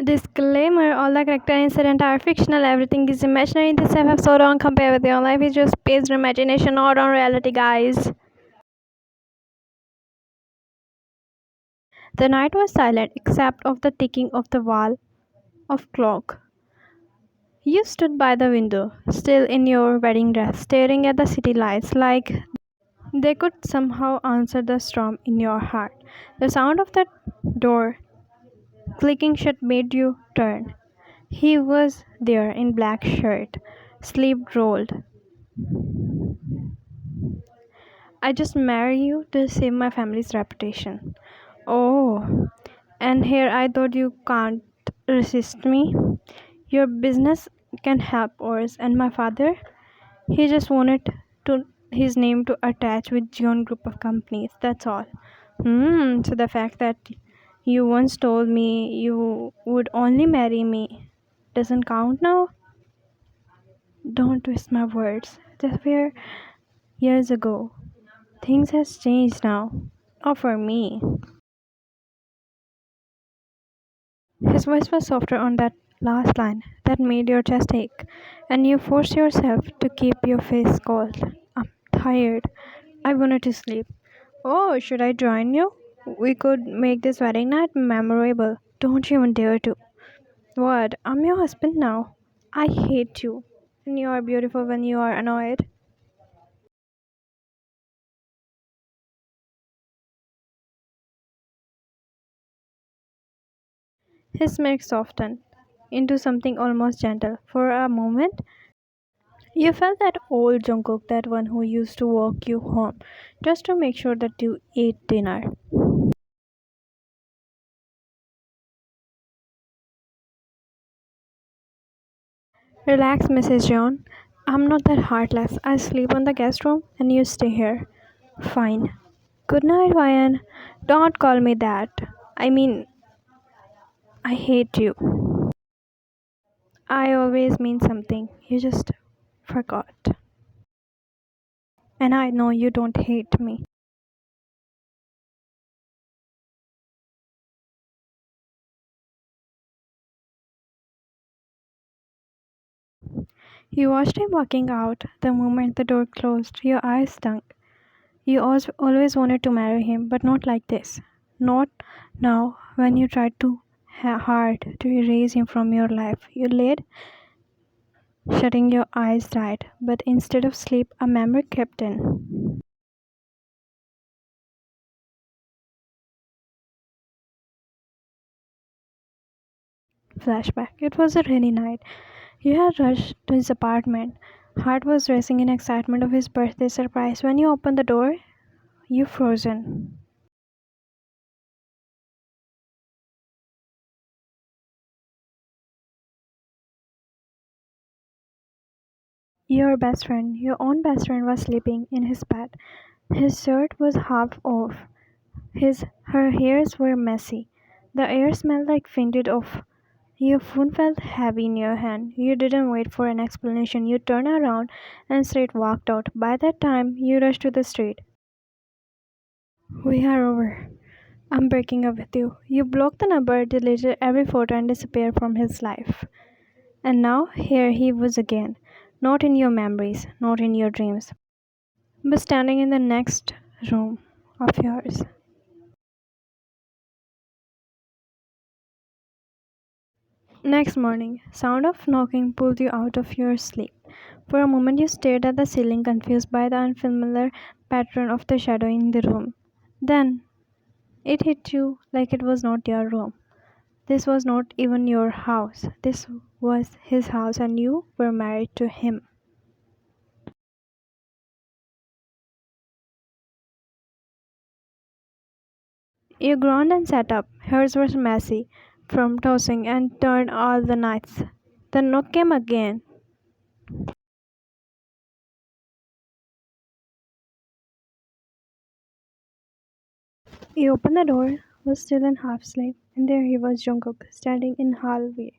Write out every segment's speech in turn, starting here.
Disclaimer: all the character incident are fictional, everything is imaginary in this episode, so don't compare with your life, it's just based on imagination, not on reality, guys. The night was silent except of the ticking of the wall of clock. You stood by the window, still in your wedding dress, staring at the city lights like they could somehow answer the storm in your heart. The sound of the door clicking shut made you turn. He was there in black shirt, sleeve rolled. I just marry you to save my family's reputation. Oh, and here I thought you can't resist me. Your business can help ours, and my father, he just wanted to his name to attach with John group of companies. That's all. So the fact that you once told me you would only marry me doesn't count now? Don't twist my words. That were years ago. Things has changed now. Not for me. His voice was softer on that last line that made your chest ache, and you forced yourself to keep your face cold. I'm tired. I wanted to sleep. Oh, should I join you? We could make this wedding night memorable. Don't you even dare to. What? I'm your husband now. I hate you. And you are beautiful when you are annoyed. His smirk softened into something almost gentle. For a moment, you felt that old Jungkook, that one who used to walk you home just to make sure that you ate dinner. Relax, Mrs. John. I'm not that heartless. I sleep on the guest room and you stay here. Fine. Good night, Ryan. Don't call me that. I mean, I hate you. I always mean something. You just forgot. And I know you don't hate me. You watched him walking out. The moment the door closed, your eyes stung. You always wanted to marry him, but not like this. Not now, when you tried too hard to erase him from your life. You laid, shutting your eyes tight, but instead of sleep, a memory crept in. Flashback. It was a rainy night. You had rushed to his apartment. Heart was racing in excitement of his birthday surprise. When you opened the door, you frozen. Your best friend, your own best friend, was sleeping in his bed. His shirt was half off. Her hairs were messy. The air smelled like fainted off. Your phone felt heavy in your hand. You didn't wait for an explanation. You turned around and straight walked out. By that time, you rushed to the street. We are over. I'm breaking up with you. You blocked the number, deleted every photo, and disappeared from his life. And now, here he was again. Not in your memories, not in your dreams, but standing in the next room of yours. Next morning, sound of knocking pulled you out of your sleep. For a moment you stared at the ceiling, confused by the unfamiliar pattern of the shadow in the room. Then it hit you like it was not your room. This was not even your house. This was his house and you were married to him. You groaned and sat up. Hers was messy from tossing and turned all the nights. The knock came again. He opened the door, was still in half sleep, and there he was, Jungkook, standing in hallway,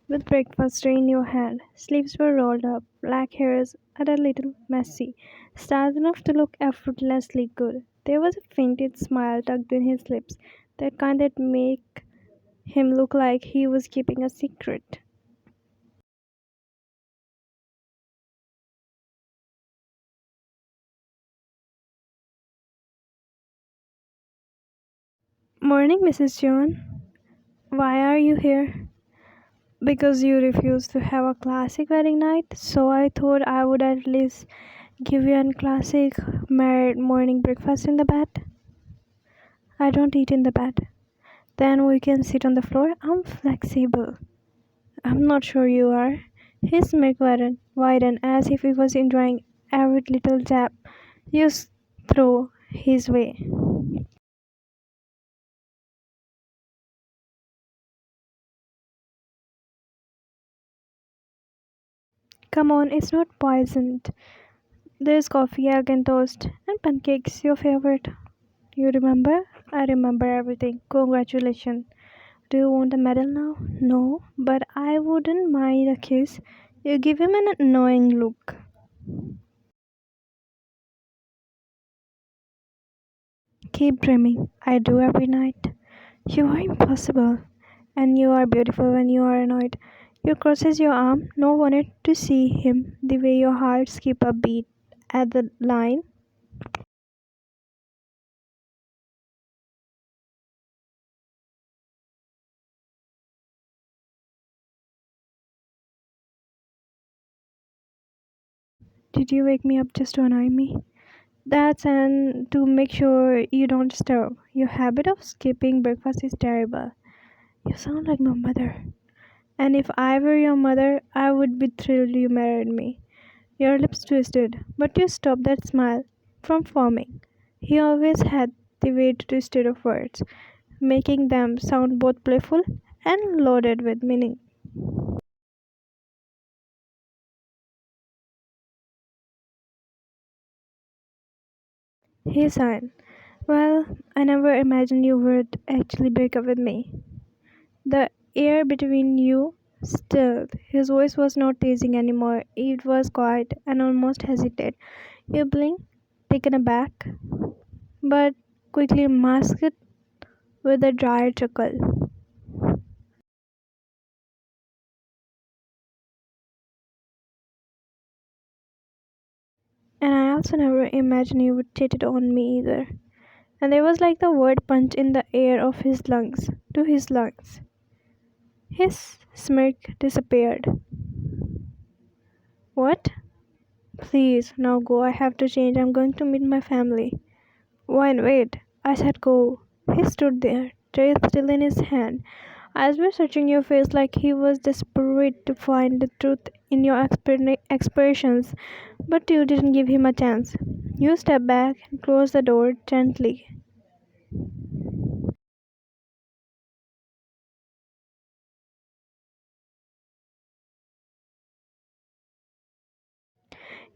with breakfast tray in your hand. Sleeves were rolled up, black hairs and a little messy, styled enough to look effortlessly good. There was a fainted smile tucked in his lips, that kind that make him look like he was keeping a secret. Morning, Mrs. John. Why are you here? Because you refused to have a classic wedding night, so I thought I would at least give you a classic married morning breakfast in the bed. I don't eat in the bed. Then we can sit on the floor. I'm flexible. I'm not sure you are. His smirk widened as if he was enjoying every little jab you throw his way. Come on, it's not poisoned. There's coffee, egg, and toast, and pancakes, your favorite. You remember? I remember everything. Congratulations. Do you want a medal now? No, but I wouldn't mind a kiss. You give him an annoying look. Keep dreaming. I do every night. You are impossible. And you are beautiful when you are annoyed. You crosses your arm. No wanted to see him. The way your heart skip a beat at the line. Did you wake me up just to annoy me? That's and to make sure you don't starve. Your habit of skipping breakfast is terrible. You sound like my mother. And if I were your mother, I would be thrilled you married me. Your lips twisted, but you stopped that smile from forming. He always had the way to twist it of words, making them sound both playful and loaded with meaning. He sighed. Well, I never imagined you would actually break up with me. The air between you stilled. His voice was not teasing anymore. It was quiet and almost hesitant. You blinked, taken aback, but quickly masked it with a dry chuckle. And I also never imagined you would cheat it on me either. And there was like the word punch in the air of his lungs, to his lungs. His smirk disappeared. What? Please, now go. I have to change. I'm going to meet my family. Wait. I said go. He stood there, tray still in his hand. Eyes were searching your face like he was desperate to find the truth in your expressions, but you didn't give him a chance. You stepped back and closed the door gently.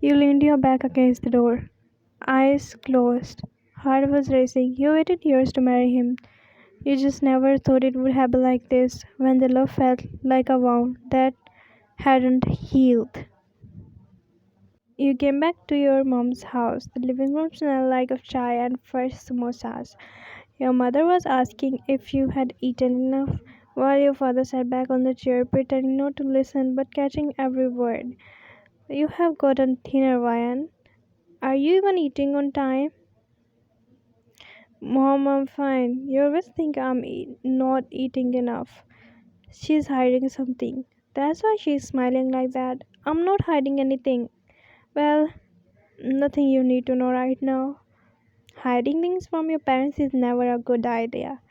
You leaned your back against the door, eyes closed. Heart was racing. You waited years to marry him. You just never thought it would happen like this when the love felt like a wound that hadn't healed. You came back to your mom's house. The living room smelled like of chai and fresh samosas. Your mother was asking if you had eaten enough, while your father sat back on the chair, pretending not to listen but catching every word. You have gotten thinner, Ryan. Are you even eating on time? Mom, I'm fine. You always think I'm not eating enough. She's hiding something. That's why she's smiling like that. I'm not hiding anything. Well, nothing you need to know right now. Hiding things from your parents is never a good idea.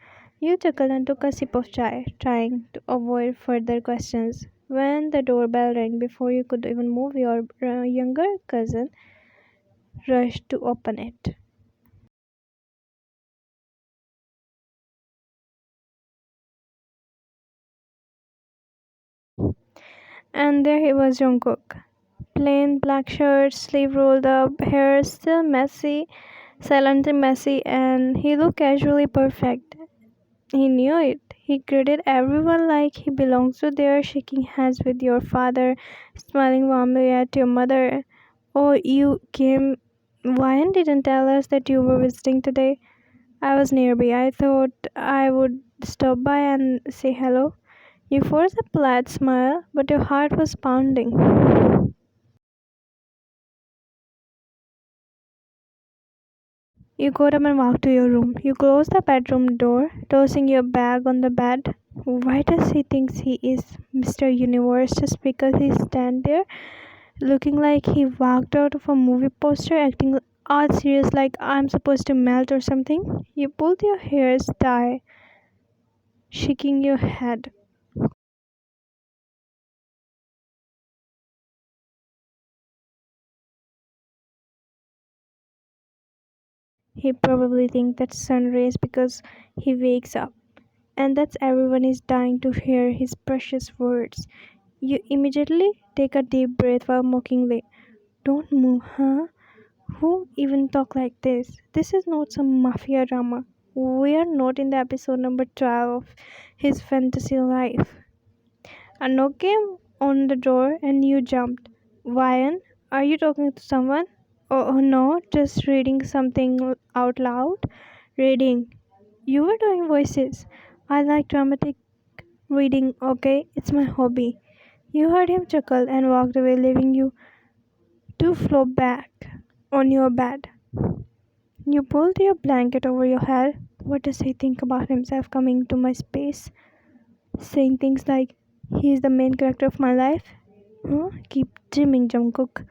You chuckled and took a sip of chai, trying to avoid further questions. When the doorbell rang before you could even move, your younger cousin rushed to open it. And there he was, Jungkook. Plain black shirt, sleeve rolled up, hair still messy, silently messy, and he looked casually perfect. He knew it. He greeted everyone like he belongs to there, shaking hands with your father, smiling warmly at your mother. Oh, you came. Why didn't tell us that you were visiting today? I was nearby. I thought I would stop by and say hello. You forced a polite smile, but your heart was pounding. You got up and walked to your room. You closed the bedroom door, tossing your bag on the bed. Why does he think he is Mr. Universe just because he stand there looking like he walked out of a movie poster, acting all serious like I'm supposed to melt or something? You pulled your hair tie, shaking your head. He probably thinks that's sun rays because he wakes up. And that's everyone is dying to hear his precious words. You immediately take a deep breath while mockingly. Don't move, huh? Who even talk like this? This is not some mafia drama. We are not in the episode number 12 of his fantasy life. A knock came on the door and you jumped. Ryan, are you talking to someone? Oh no, just reading something out loud. Reading. You were doing voices. I like dramatic reading, okay? It's my hobby. You heard him chuckle and walked away, leaving you to flop back on your bed. You pulled your blanket over your head. What does he think about himself coming to my space? Saying things like, he is the main character of my life? Huh? Keep dreaming, Jungkook.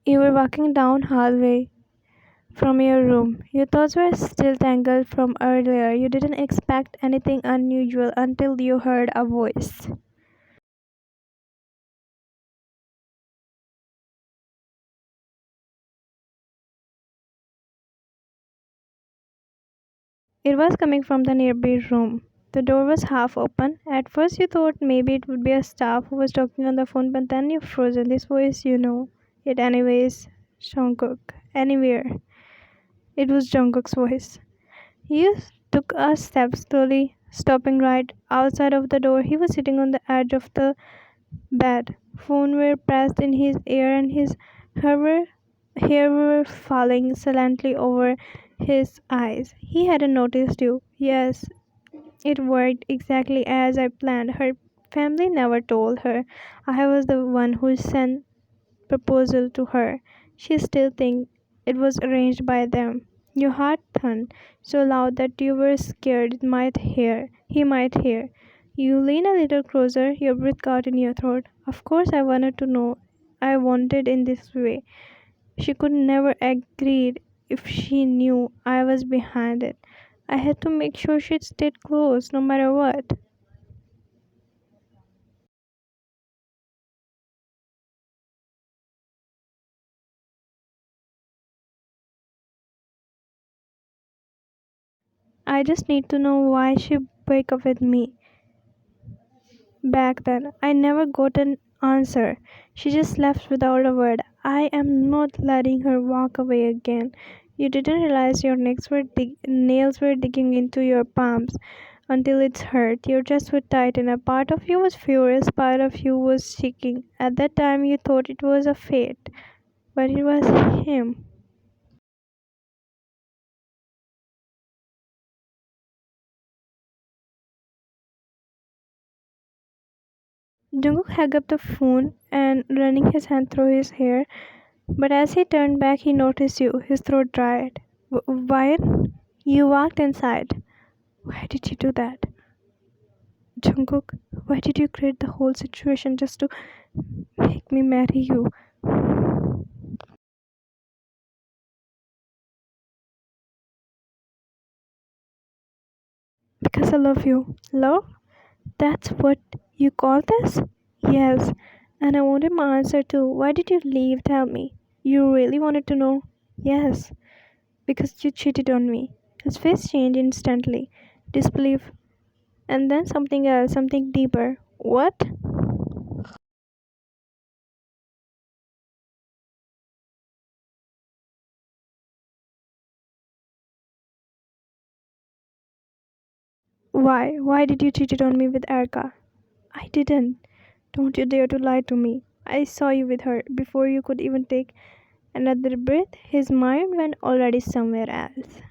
You were walking down hallway from your room. Your thoughts were still tangled from earlier. You didn't expect anything unusual until you heard a voice. It was coming from the nearby room. The door was half open. At first, you thought maybe it would be a staff who was talking on the phone, but then you frozen. This voice, you know it anyways. Jungkook. Anywhere. It was Jungkook's voice. He took a step slowly, stopping right outside of the door. He was sitting on the edge of the bed. Phone were pressed in his ear and his hair were, hair were falling silently over his eyes. He hadn't noticed you. Yes, it worked exactly as I planned. Her family never told her I was the one who sent proposal to her. She still thinks it was arranged by them. Your heart thumped so loud that you were scared he might hear. You lean a little closer, your breath caught in your throat. Of course I wanted to know. I wanted in this way. She could never agree if she knew I was behind it. I had to make sure she stayed close no matter what. I just need to know why she break up with me. Back then, I never got an answer. She just left without a word. I am not letting her walk away again. You didn't realize your nails were digging into your palms until it hurt. Your chest was tight and a part of you was furious, part of you was shaking. At that time, you thought it was a fate, but it was him. Jungkook hung up the phone and running his hand through his hair. But as he turned back, he noticed you. His throat dried. Why? You walked inside. Why did you do that? Jungkook, why did you create the whole situation just to make me marry you? Because I love you. Love? That's what you call this? Yes. And I wanted my answer too. Why did you leave? Tell me. You really wanted to know? Yes. Because you cheated on me. His face changed instantly. Disbelief. And then something else, something deeper. What? Why? Why did you cheat on me with Erica? I didn't. Don't you dare to lie to me. I saw you with her. Before you could even take another breath, his mind went already somewhere else.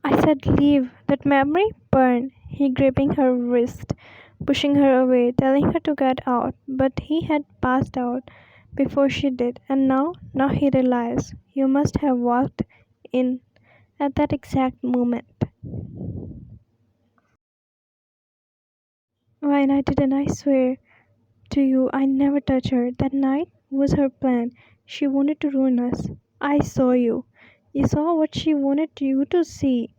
I said, leave. That memory burned. He gripping her wrist, pushing her away, telling her to get out. But he had passed out before she did, and now he realized you must have walked in at that exact moment. Why I didn't, I swear to you, I never touched her. That night was her plan. She wanted to ruin us. I saw you. You saw what she wanted you to see.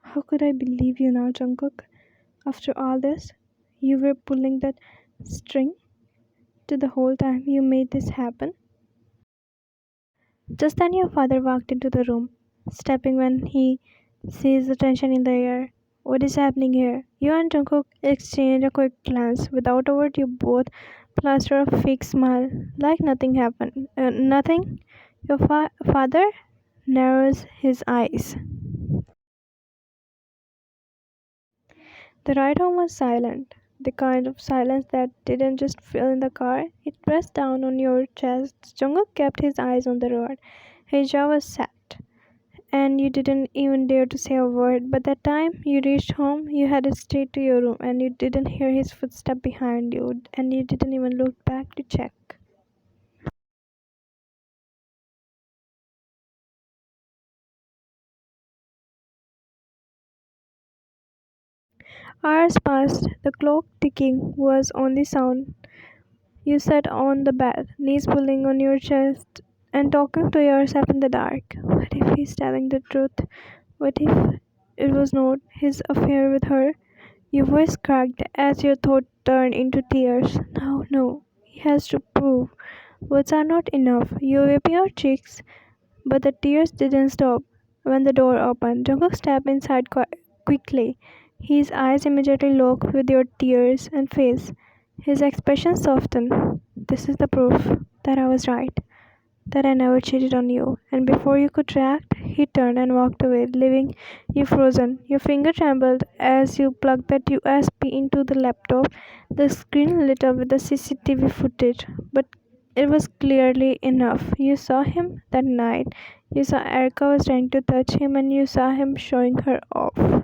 How could I believe you now, Jungkook? After all this, you were pulling that string to the whole time you made this happen. Just then your father walked into the room, stepping when he sees the tension in the air. What is happening here? You and Jungkook exchange a quick glance. Without a word, you both plaster a fake smile, like nothing happened. Nothing? Your father narrows his eyes. The ride home was silent, the kind of silence that didn't just fill in the car, it pressed down on your chest. Jungkook kept his eyes on the road. His jaw was set, and you didn't even dare to say a word. But that time you reached home, you headed straight to your room, and you didn't hear his footstep behind you, and you didn't even look back to check. Hours passed, the clock ticking was only sound. You sat on the bed, knees pulling on your chest, and talking to yourself in the dark. What if he's telling the truth? What if it was not his affair with her? Your voice cracked as your thought turned into tears. No, no, he has to prove. Words are not enough. You wipe your cheeks, but the tears didn't stop. When the door opened, Jungkook stepped inside quickly. His eyes immediately locked with your tears and face. His expression softened. This is the proof that I was right, that I never cheated on you. And before you could react, he turned and walked away, leaving you frozen. Your finger trembled as you plugged that USB into the laptop. The screen lit up with the CCTV footage, but it was clearly enough. You saw him that night. You saw Erica was trying to touch him, and you saw him showing her off.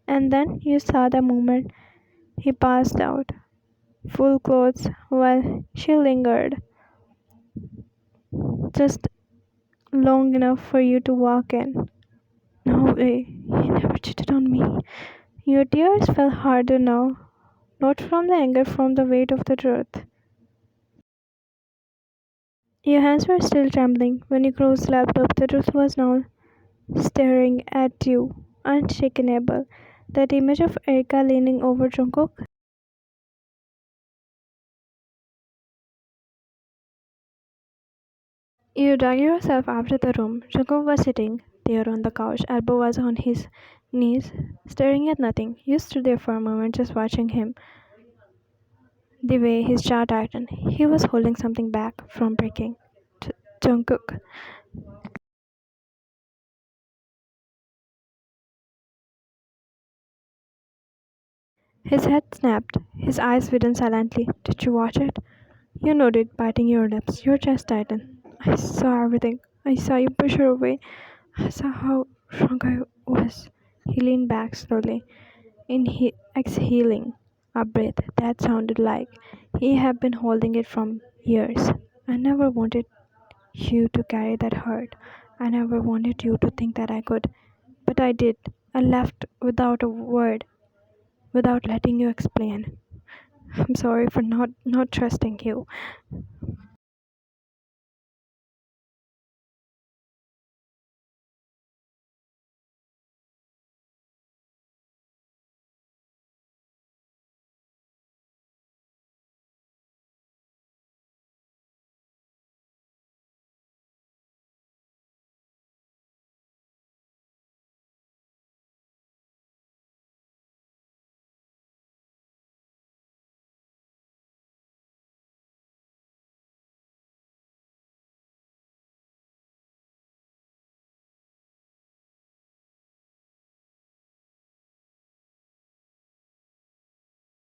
And then you saw the moment he passed out, full clothes, while she lingered, just long enough for you to walk in. No way, he never cheated on me. Your tears fell harder now, not from the anger, from the weight of the truth. Your hands were still trembling when you closed the laptop. The truth was now staring at you, unshakable. That image of Erica leaning over Jungkook. You dug yourself out of the room. Jungkook was sitting there on the couch. Elbow was on his knees, staring at nothing. You stood there for a moment, just watching him. The way his jaw tightened, he was holding something back from breaking. Jungkook. His head snapped. His eyes widened silently. Did you watch it? You nodded, biting your lips. Your chest tightened. I saw everything. I saw you push her away. I saw how drunk I was. He leaned back slowly, exhaling a breath that sounded like he had been holding it from years. I never wanted you to carry that hurt. I never wanted you to think that I could. But I did. I left without a word, without letting you explain. I'm sorry for not trusting you.